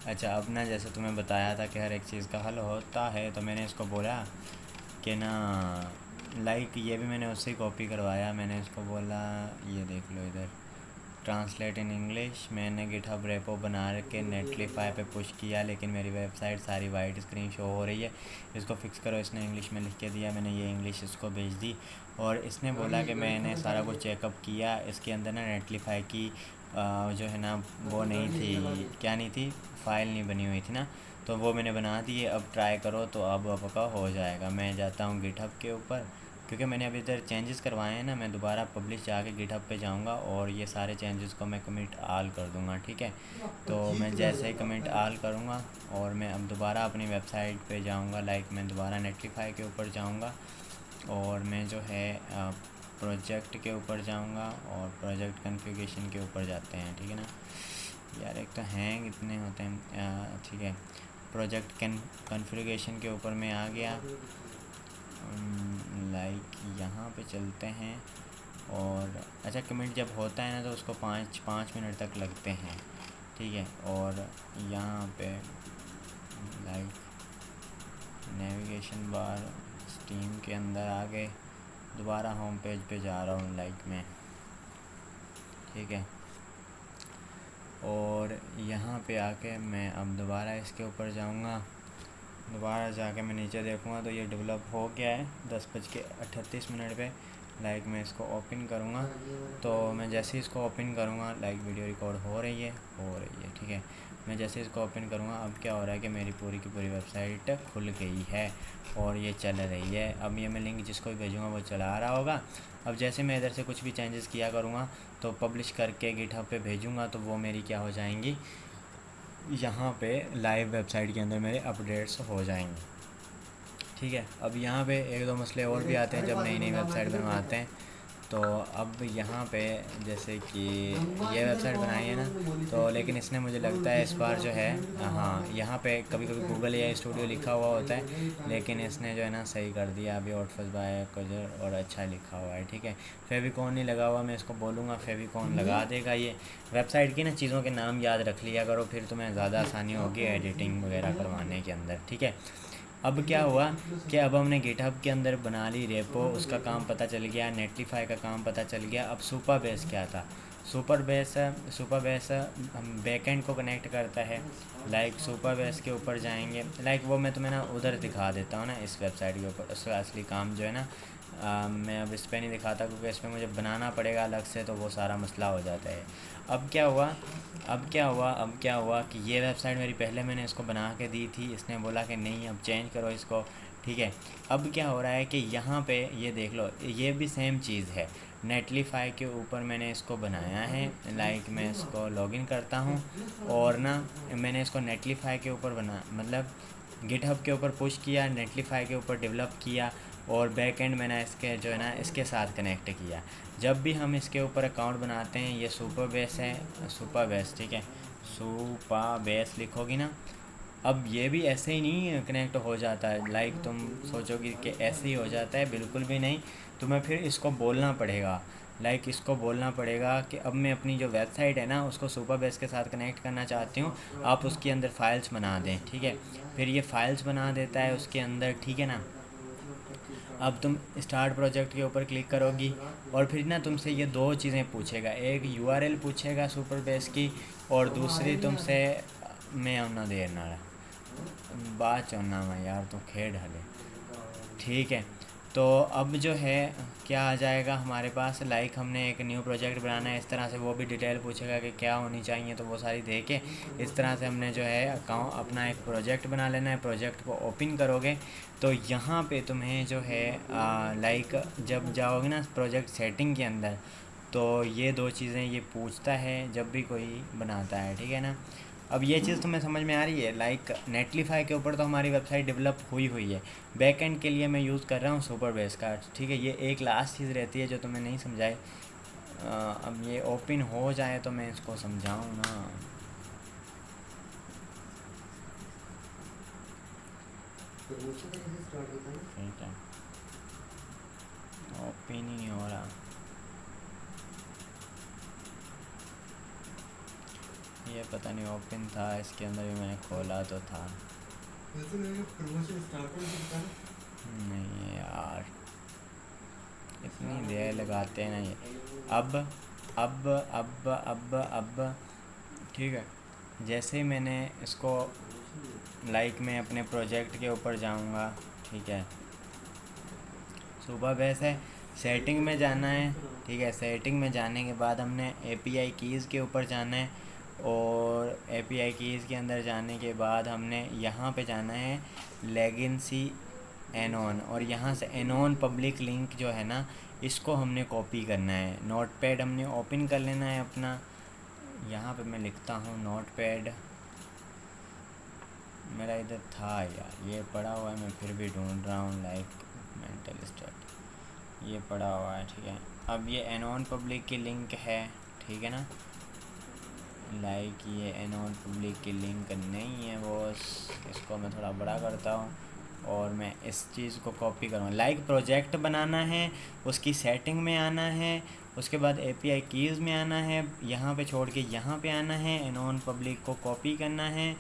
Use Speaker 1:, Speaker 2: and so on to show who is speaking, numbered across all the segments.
Speaker 1: अच्छा, अब ना जैसे तुम्हें बताया था कि हर एक चीज़ का हल होता है, तो मैंने इसको बोला कि ना लाइक ये भी मैंने उससे कॉपी करवाया। मैंने इसको बोला ये देख लो इधर, ट्रांसलेट इन इंग्लिश। मैंने गिटहब रेपो बना के नेटलिफाई पे पुश किया, लेकिन मेरी वेबसाइट सारी वाइट स्क्रीन शो हो रही है, इसको फिक्स करो। इसने इंग्लिश में लिख के दिया, मैंने ये इंग्लिश इसको भेज दी और इसने बोला कि मैंने सारा कुछ चेकअप किया। इसके अंदर ना नेटलिफाई की जो है ना वो नहीं थी, क्या नहीं थी, फाइल नहीं बनी हुई थी ना, तो वो मैंने बना दी है। अब ट्राई करो तो अब आपका हो जाएगा। मैं जाता हूँ गिटहब के ऊपर, क्योंकि मैंने अभी इधर चेंजेस करवाए हैं ना। मैं दोबारा पब्लिश जाके गिटहब पे जाऊँगा और ये सारे चेंजेस को मैं कमिट आल कर दूँगा, ठीक है। तो मैं जैसे ही कमिट आल करूँगा और मैं अब दोबारा अपनी वेबसाइट पे जाऊँगा, लाइक मैं दोबारा नेटलिफाई के ऊपर जाऊँगा और मैं जो है प्रोजेक्ट के ऊपर जाऊँगा और प्रोजेक्ट कॉन्फ़िगरेशन के ऊपर जाते हैं, ठीक है ना। यार एक तो हैंग इतने होते हैं, ठीक है। प्रोजेक्ट कॉन्फ़िगरेशन के ऊपर मैं आ गया, लाइक यहाँ पे चलते हैं। और अच्छा, कमिट जब होता है ना तो उसको पाँच पाँच मिनट तक लगते हैं, ठीक है। और यहाँ पे लाइक नेविगेशन बार, स्टीम के अंदर आ गए, दोबारा होम पेज पे जा रहा हूँ लाइक मैं, ठीक है। और यहाँ पे आके मैं अब दोबारा इसके ऊपर जाऊँगा। दोबारा जाके मैं नीचे देखूँगा तो ये डेवलप हो गया है 10:38 पे। लाइक मैं इसको ओपन करूँगा, तो मैं जैसे ही इसको ओपन करूँगा, लाइक वीडियो रिकॉर्ड हो रही है, ठीक है। मैं जैसे इसको ओपन करूँगा, अब क्या हो रहा है कि मेरी पूरी की पूरी वेबसाइट खुल गई है और ये चल रही है। अब ये मैं लिंक जिसको भी भेजूँगा वो चला रहा होगा। अब जैसे मैं इधर से कुछ भी चेंजेस किया करूँगा तो पब्लिश करके गिटहब पे भेजूँगा, तो वो मेरी क्या हो जाएंगी, यहाँ पे लाइव वेबसाइट के अंदर मेरे अपडेट्स हो जाएंगे, ठीक है। अब यहाँ पे एक दो मसले और भी आते हैं जब नई नई वेबसाइट बनवाते हैं। तो अब यहाँ पे जैसे कि ये वेबसाइट बनाई है ना, तो लेकिन इसने मुझे लगता है इस बार जो है, हाँ यहाँ पे कभी कभी गूगल या स्टूडियो लिखा हुआ होता है, लेकिन इसने जो है ना सही कर दिया अभी, ऑटफस बाय कजर और अच्छा लिखा हुआ है, ठीक है। फेविकॉन नहीं लगा हुआ, मैं इसको बोलूँगा फेविकॉन लगा देगा। ये वेबसाइट की ना चीज़ों के नाम याद रख लिया करो, फिर तुम्हें ज़्यादा आसानी होगी एडिटिंग वगैरह करवाने के अंदर, ठीक है। अब क्या हुआ कि अब हमने गिटहब के अंदर बना ली रेपो, उसका काम पता चल गया, नेटलिफाई का काम पता चल गया। अब सुपरबेस क्या था, सुपरबेस हम बैकएंड को कनेक्ट करता है। लाइक सुपरबेस के ऊपर जाएंगे, लाइक वो मैं तुम्हें ना उधर दिखा देता हूँ ना इस वेबसाइट के ऊपर, उसका असली काम जो है ना, मैं अब इस पर नहीं दिखाता क्योंकि इस पर मुझे बनाना पड़ेगा अलग से, तो वो सारा मसला हो जाता है। अब क्या हुआ कि ये वेबसाइट मेरी पहले मैंने इसको बना के दी थी, इसने बोला कि नहीं अब चेंज करो इसको, ठीक है। अब क्या हो रहा है कि यहाँ पे ये देख लो, ये भी सेम चीज़ है। नेटलिफाई के ऊपर मैंने इसको बनाया है, लाइक मैं इसको लॉगिन करता हूँ और ना मैंने इसको नेटलिफाई के ऊपर बना, मतलब गिटहब के ऊपर पुश किया, नेटलिफाई के ऊपर डेवलप किया और बैक एंड मैंने इसके जो है ना इसके साथ कनेक्ट किया। जब भी हम इसके ऊपर अकाउंट बनाते हैं, ये सुपरबेस है, सुपरबेस, ठीक है, सुपरबेस लिखोगी ना। अब ये भी ऐसे ही नहीं कनेक्ट हो जाता है, लाइक तुम सोचोगी कि ऐसे ही हो जाता है, बिल्कुल भी नहीं। तुम्हें फिर इसको बोलना पड़ेगा, लाइक इसको बोलना पड़ेगा कि अब मैं अपनी जो वेबसाइट है ना उसको सुपरबेस के साथ कनेक्ट करना चाहती हूँ, आप उसके अंदर फ़ाइल्स बना दें, ठीक है। फिर ये फ़ाइल्स बना देता है उसके अंदर, ठीक है ना। अब तुम स्टार्ट प्रोजेक्ट के ऊपर क्लिक करोगी और फिर ना तुमसे ये दो चीज़ें पूछेगा, एक यूआरएल पूछेगा सुपरबेस की और दूसरी तुमसे, मैं आना देना बात चुनना मैं यार तो खेड़ हले, ठीक है। तो अब जो है क्या आ जाएगा हमारे पास, लाइक हमने एक न्यू प्रोजेक्ट बनाना है, इस तरह से वो भी डिटेल पूछेगा कि क्या होनी चाहिए, तो वो सारी दे के इस तरह से हमने जो है अकाउंट अपना एक प्रोजेक्ट बना लेना है। प्रोजेक्ट को ओपन करोगे तो यहाँ पे तुम्हें जो है लाइक जब जाओगे ना प्रोजेक्ट सेटिंग के अंदर, तो ये दो चीज़ें ये पूछता है जब भी कोई बनाता है, ठीक है ना। अब ये चीज़ तुम्हें समझ में आ रही है, लाइक नेटलिफाई के ऊपर तो हमारी वेबसाइट डेवलप हुई है, बैक एंड के लिए मैं यूज़ कर रहा हूँ सुपरबेस का, ठीक है। ये एक लास्ट चीज़ रहती है जो तुम्हें नहीं समझाई। अब ये ओपन हो जाए तो मैं इसको समझाऊँ ना, ठीक है। ओपन ही नहीं हो रहा, ये पता नहीं ओपन था, इसके अंदर भी मैंने खोला तो था। नहीं यार, इतनी देर लगाते हैं ना ये। अब अब ठीक है, जैसे ही मैंने इसको लाइक मैं अपने प्रोजेक्ट के ऊपर जाऊंगा, ठीक है, सुबह वैसे सेटिंग में जाना है, ठीक है। सेटिंग में जाने के बाद हमने API कीज़ के ऊपर जाना है, और API कीज़ के अंदर जाने के बाद हमने यहाँ पे जाना है लेगेंसी एनॉन, और यहाँ से एनॉन पब्लिक लिंक जो है ना, इसको हमने कॉपी करना है। नोटपैड हमने ओपन कर लेना है अपना। यहाँ पे मैं लिखता हूँ नोटपैड, मेरा इधर था यार, ये पड़ा हुआ है, मैं फिर भी ढूंढ रहा हूँ। लाइक मेंटल स्टेट, ये पड़ा हुआ है, ठीक है। अब ये एनॉन पब्लिक की लिंक है, ठीक है ना। लाइक ये एनॉन पब्लिक की लिंक नहीं है वो, इसको मैं थोड़ा बड़ा करता हूँ और मैं इस चीज़ को कॉपी करूँगा। लाइक प्रोजेक्ट बनाना है, उसकी सेटिंग में आना है, उसके बाद API कीज़ में आना है, यहाँ पे छोड़ के यहाँ पे आना है, एनॉन पब्लिक को कॉपी करना है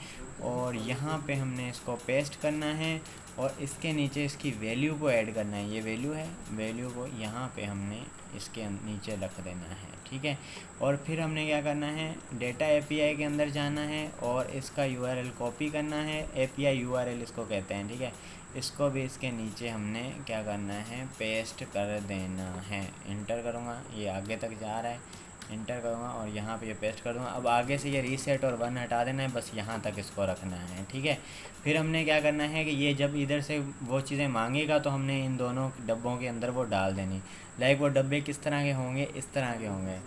Speaker 1: और यहाँ पे हमने इसको पेस्ट करना है, और इसके नीचे इसकी वैल्यू को ऐड करना है। ये वैल्यू है, वैल्यू को यहाँ पे हमने इसके नीचे रख देना है, ठीक है। और फिर हमने क्या करना है, डेटा API के अंदर जाना है और इसका URL कॉपी करना है। API URL इसको कहते हैं, ठीक है। इसको भी इसके नीचे हमने क्या करना है, पेस्ट कर देना है। इंटर करूँगा, ये आगे तक जा रहा है, इंटर करूँगा और यहाँ पे ये पेस्ट कर दूँगा। अब आगे से ये रीसेट और 1 हटा देना है, बस यहाँ तक इसको रखना है, ठीक है। फिर हमने क्या करना है कि ये जब इधर से वो चीज़ें मांगेगा तो हमने इन दोनों डब्बों के अंदर वो डाल देनी। लाइक वो डब्बे किस तरह के होंगे, इस तरह के होंगे।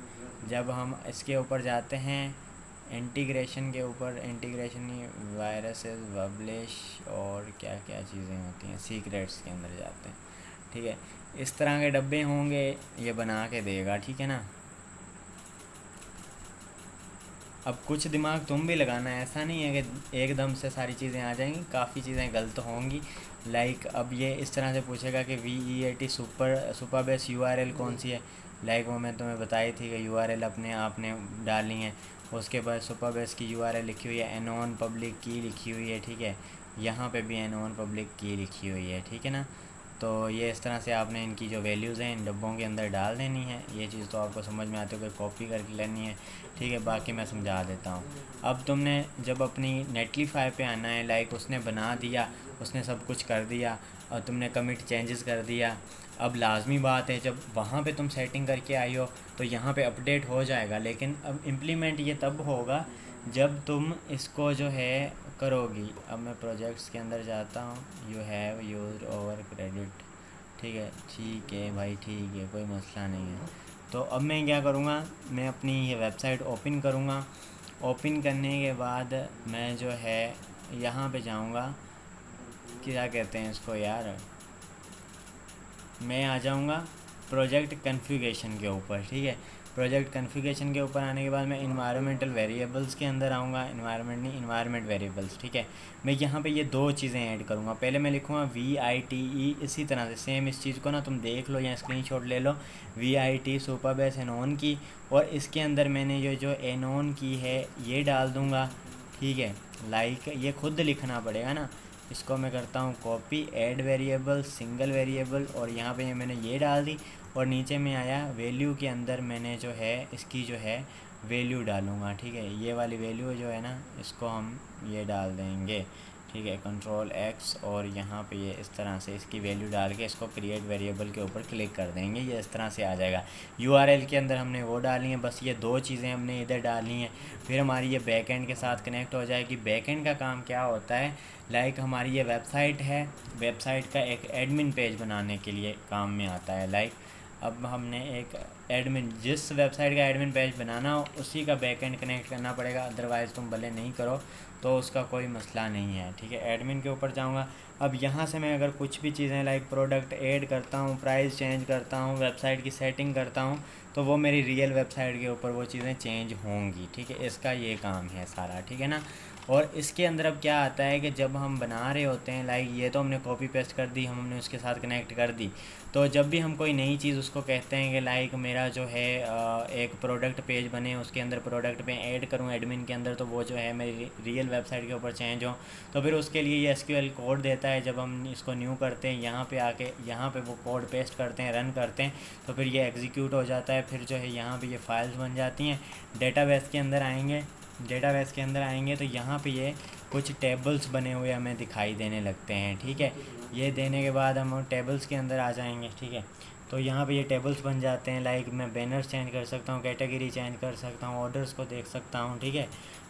Speaker 1: जब हम इसके ऊपर जाते हैं इंटीग्रेशन के ऊपर, इंटीग्रेशन वायरसेस, पब्लिश और क्या क्या चीज़ें होती हैं, सीक्रेट्स के अंदर जाते हैं, ठीक है। इस तरह के डब्बे होंगे, ये बना के देगा, ठीक है ना। अब कुछ दिमाग तुम भी लगाना है, ऐसा नहीं है कि एकदम से सारी चीज़ें आ जाएंगी, काफ़ी चीज़ें गलत होंगी। लाइक अब ये इस तरह से पूछेगा कि VEAT सुपरबेस URL कौन सी है। लाइक वो मैं तुम्हें बताई थी कि URL अपने आपने डालनी है। उसके बाद सुपरबेस की URL लिखी हुई है, एनॉन पब्लिक की लिखी हुई है, ठीक है। यहाँ पे भी एनॉन पब्लिक की लिखी हुई है, ठीक है ना। तो ये इस तरह से आपने इनकी जो वैल्यूज़ हैं इन डब्बों के अंदर डाल देनी है। ये चीज़ तो आपको समझ में आती है, कोई कॉपी करके लेनी है, ठीक है। बाकी मैं समझा देता हूँ। अब तुमने जब अपनी नेटलीफाई पे आना है, लाइक उसने बना दिया, उसने सब कुछ कर दिया और तुमने कमिट चेंजेस कर दिया। अब लाजमी बात है जब वहाँ पे तुम सेटिंग करके आई हो तो यहाँ पे अपडेट हो जाएगा, लेकिन अब इम्प्लीमेंट ये तब होगा जब तुम इसको जो है करोगी। अब मैं प्रोजेक्ट्स के अंदर जाता हूँ, you have used over credit, ठीक है भाई, ठीक है, कोई मसला नहीं है। तो अब मैं क्या करूँगा, मैं अपनी ये वेबसाइट ओपन करूँगा। ओपन करने के बाद मैं जो है यहाँ पे जाऊँगा, क्या कहते हैं इसको यार, मैं आ जाऊँगा प्रोजेक्ट कन्फिगरेशन के ऊपर, ठीक है। प्रोजेक्ट कन्फिगरेशन के ऊपर आने के बाद मैं इन्वायरमेंटल वेरिएबल्स के अंदर आऊँगा, इन्वायरमेंट वेरिएबल्स, ठीक है। मैं यहाँ पे ये दो चीज़ें ऐड करूँगा। पहले मैं लिखूँगा VITE, इसी तरह से सेम इस चीज़ को ना तुम देख लो या स्क्रीनशॉट ले लो, VIT सुपरबेस एनॉन की, और इसके अंदर मैंने ये जो एनॉन की है ये डाल दूँगा, ठीक है। लाइक ये खुद लिखना पड़ेगा ना, इसको मैं करता हूँ copy, add variable, single variable, और यहाँ पे मैंने ये डाल दी। और नीचे में आया वैल्यू के अंदर मैंने जो है इसकी जो है वैल्यू डालूँगा, ठीक है। ये वाली वैल्यू जो है ना, इसको हम ये डाल देंगे, ठीक है, कंट्रोल X, और यहाँ पे ये इस तरह से इसकी वैल्यू डाल के इसको क्रिएट वेरिएबल के ऊपर क्लिक कर देंगे, ये इस तरह से आ जाएगा। URL के अंदर हमने वो डाली हैं, बस ये दो चीज़ें हमने इधर डालनी हैं। फिर हमारी ये बैकएंड के साथ कनेक्ट हो जाएगी। बैकएंड का काम क्या होता है, लाइक हमारी ये वेबसाइट है, वेबसाइट का एक एडमिन पेज बनाने के लिए काम में आता है। लाइक अब हमने एक एडमिन, जिस वेबसाइट का एडमिन पेज बनाना हो उसी का बैकएंड कनेक्ट करना पड़ेगा, अदरवाइज़ तुम भले नहीं करो तो उसका कोई मसला नहीं है, ठीक है। एडमिन के ऊपर जाऊंगा। अब यहाँ से मैं अगर कुछ भी चीज़ें लाइक प्रोडक्ट ऐड करता हूँ, प्राइस चेंज करता हूँ, वेबसाइट की सेटिंग करता हूँ, तो वो मेरी रियल वेबसाइट के ऊपर वो चीज़ें चेंज होंगी, ठीक है। इसका ये काम है सारा, ठीक है ना। और इसके अंदर अब क्या आता है कि जब हम बना रहे होते हैं, लाइक ये तो हमने कॉपी पेस्ट कर दी, हमने उसके साथ कनेक्ट कर दी, तो जब भी हम कोई नई चीज़ उसको कहते हैं कि लाइक मेरा मेरा जो है एक प्रोडक्ट पेज बने, उसके अंदर प्रोडक्ट पे ऐड करूँ एडमिन के अंदर, तो वो जो है मेरी रियल वेबसाइट के ऊपर चेंज हो, तो फिर उसके लिए ये SQL कोड देता है। जब हम इसको न्यू करते हैं, यहाँ पे आके यहाँ पे वो कोड पेस्ट करते हैं, रन करते हैं, तो फिर ये एग्जीक्यूट हो जाता है। फिर जो है यहाँ पे ये फाइल्स बन जाती हैं। डेटाबेस के अंदर आएंगे, डेटाबेस के अंदर आएंगे तो यहाँ पे ये कुछ टेबल्स बने हुए हमें दिखाई देने लगते हैं, ठीक है। ये देने के बाद हम टेबल्स के अंदर आ जाएंगे, ठीक है। तो यहाँ पे ये टेबल्स बन जाते हैं। लाइक मैं बैनर्स चेंज कर सकता हूँ, कैटेगरी चेंज कर सकता हूँ, ऑर्डर्स को देख सकता हूँ, ठीक है।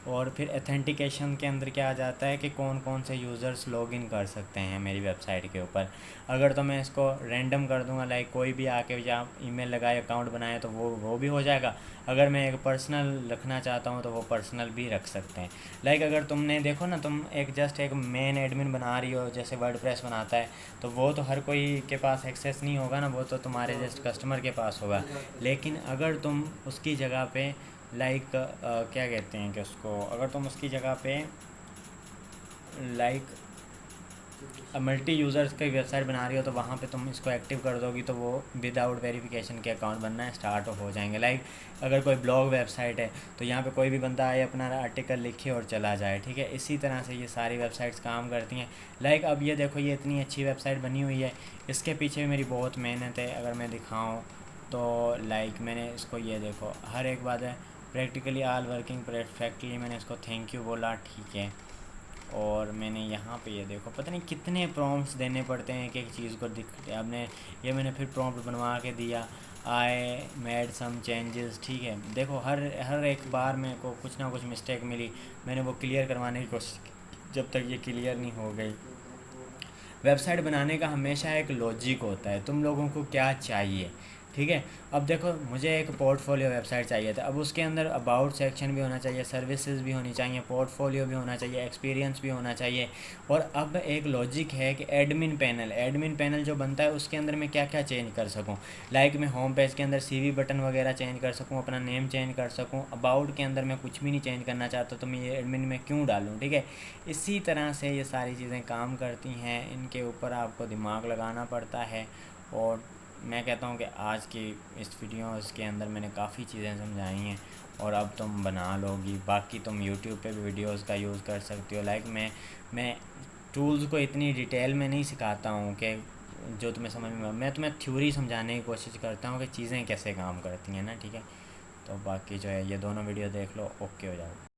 Speaker 1: और फिर ऑथेंटिकेशन के अंदर क्या आ जाता है कि कौन कौन से यूज़र्स लॉगिन कर सकते हैं मेरी वेबसाइट के ऊपर। अगर तो मैं इसको रैंडम कर दूंगा, लाइक कोई भी आके या ईमेल लगाए, अकाउंट बनाए, तो वो भी हो जाएगा। अगर मैं एक पर्सनल रखना चाहता हूँ तो वो पर्सनल भी रख सकते हैं। लाइक अगर तुमने देखो ना, तुम एक जस्ट एक मेन एडमिन बना रही हो, जैसे वर्डप्रेस बनाता है, तो वो तो हर कोई के पास एक्सेस नहीं होगा ना, वो तो तुम्हारे जस्ट कस्टमर के पास होगा। लेकिन अगर तुम उसकी जगह पे लाइक क्या कहते हैं कि उसको, अगर तुम उसकी जगह पे लाइक मल्टी यूज़र्स की वेबसाइट बना रही हो, तो वहाँ पे तुम इसको एक्टिव कर दोगी, तो वो विदाउट वेरिफिकेशन के अकाउंट बनना स्टार्ट हो जाएंगे। लाइक अगर कोई ब्लॉग वेबसाइट है, तो यहाँ पे कोई भी बंदा आए, अपना आर्टिकल लिखे और चला जाए, ठीक है। इसी तरह से ये सारी वेबसाइट्स काम करती हैं। लाइक अब ये देखो, ये इतनी अच्छी वेबसाइट बनी हुई है, इसके पीछे मेरी बहुत मेहनत है। अगर मैं दिखाऊँ तो लाइक मैंने इसको, ये देखो, हर एक बात है, प्रैक्टिकली ऑल वर्किंग परफेक्टली, मैंने इसको थैंक यू बोला, ठीक है। और मैंने यहाँ पे ये देखो, पता नहीं कितने प्रॉम्प्ट्स देने पड़ते हैं एक एक चीज़ को अब मैंने फिर प्रॉम्प्ट बनवा के दिया, आई मेड सम चेंजेस, ठीक है। देखो हर एक बार मेरे को कुछ ना कुछ मिस्टेक मिली, मैंने वो क्लियर करवाने की कोशिश की, जब तक ये क्लियर नहीं हो गई। वेबसाइट बनाने का हमेशा एक लॉजिक होता है, तुम लोगों को क्या चाहिए, ठीक है। अब देखो, मुझे एक पोर्टफोलियो वेबसाइट चाहिए था, अब उसके अंदर अबाउट सेक्शन भी होना चाहिए, सर्विसेज भी होनी चाहिए, पोर्टफोलियो भी होना चाहिए, एक्सपीरियंस भी होना चाहिए। और अब एक लॉजिक है कि एडमिन पैनल जो बनता है, उसके अंदर मैं क्या क्या चेंज कर सकूं। लाइक मैं होम पेज के अंदर CV बटन वगैरह चेंज कर सकूं, अपना नेम चेंज कर सकूं। अबाउट के अंदर मैं कुछ भी नहीं चेंज करना चाहता, तो मैं ये एडमिन में क्यों डालूँ, ठीक है। इसी तरह से ये सारी चीज़ें काम करती हैं, इनके ऊपर आपको दिमाग लगाना पड़ता है। और मैं कहता हूँ कि आज की इस वीडियोस के अंदर मैंने काफ़ी चीज़ें समझाई हैं, और अब तुम बना लोगी। बाकी तुम यूट्यूब पे भी वीडियोस का यूज़ कर सकती हो। लाइक मैं टूल्स को इतनी डिटेल में नहीं सिखाता हूँ कि जो तुम्हें समझ में, मैं तुम्हें थ्योरी समझाने की कोशिश करता हूँ कि चीज़ें कैसे काम करती हैं ना, ठीक है। तो बाकी जो है, ये दोनों वीडियो देख लो, ओके हो जाओ।